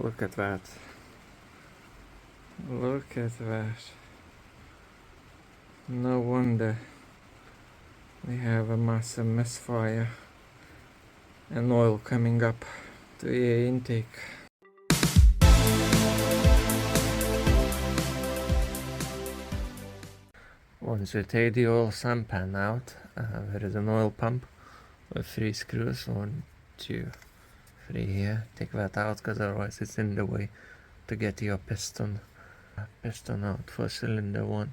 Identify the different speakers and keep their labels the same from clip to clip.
Speaker 1: Look at that. Look at that. No wonder we have a massive misfire and oil coming up to air intake. Once you take the oil sampan out, there is an oil pump with 3 screws, 1, 2, 3 here. Take that out because otherwise it's in the way to get your piston out for cylinder 1.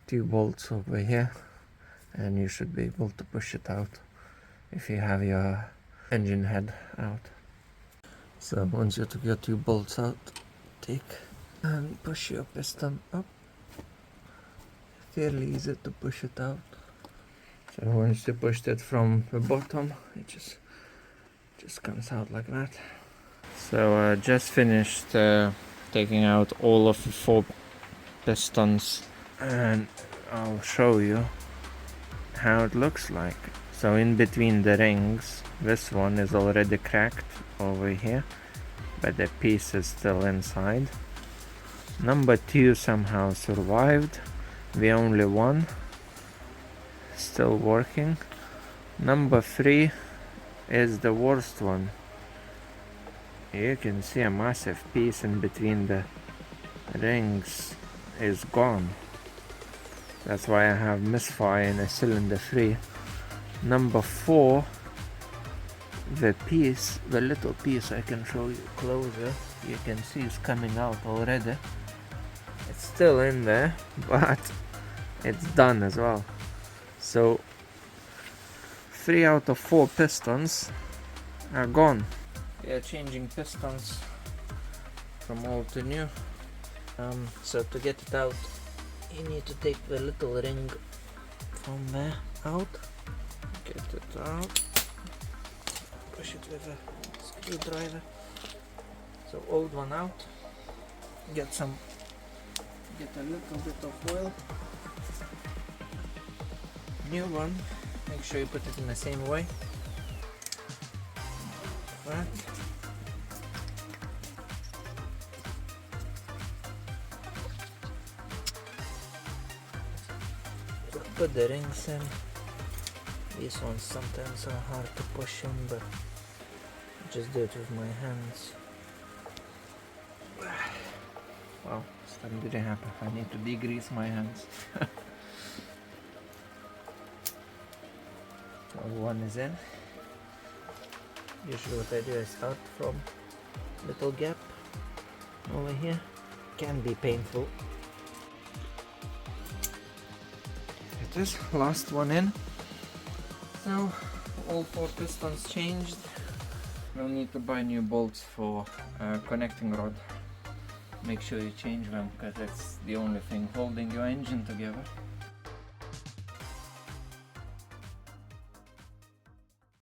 Speaker 1: 2 bolts over here, and you should be able to push it out if you have your engine head out. So once you took your 2 bolts out, take and push your piston up. Fairly easy to push it out. So once you pushed it from the bottom, it just comes out like that. So just finished taking out all of the 4 pistons, and I'll show you how it looks like. So in between the rings, this one is already cracked over here, but the piece is still inside. Number 2 somehow survived. The only one still working. Number 3 is the worst one. You can see a massive piece in between the rings is gone. That's why I have misfire in a cylinder 3. Number 4, the little piece I can show you closer, you can see it's coming out already. It's still in there, but it's done as well. So 3 out of 4 pistons are gone. We are changing pistons from old to new. So to get it out, you need to take the little ring from there out. Get it out. Push it with a screwdriver. So old one out. Get a little bit of oil. New one. Make sure you put it in the same way. That. Put the rings in. These ones sometimes are hard to push in, but I just do it with my hands. Wow, that didn't happen. I need to degrease my hands. So one is in. Usually what I do is start from little gap over here. Can be painful. It is last one in. So all 4 pistons changed. We'll need to buy new bolts for connecting rod. Make sure you change them because that's the only thing holding your engine together.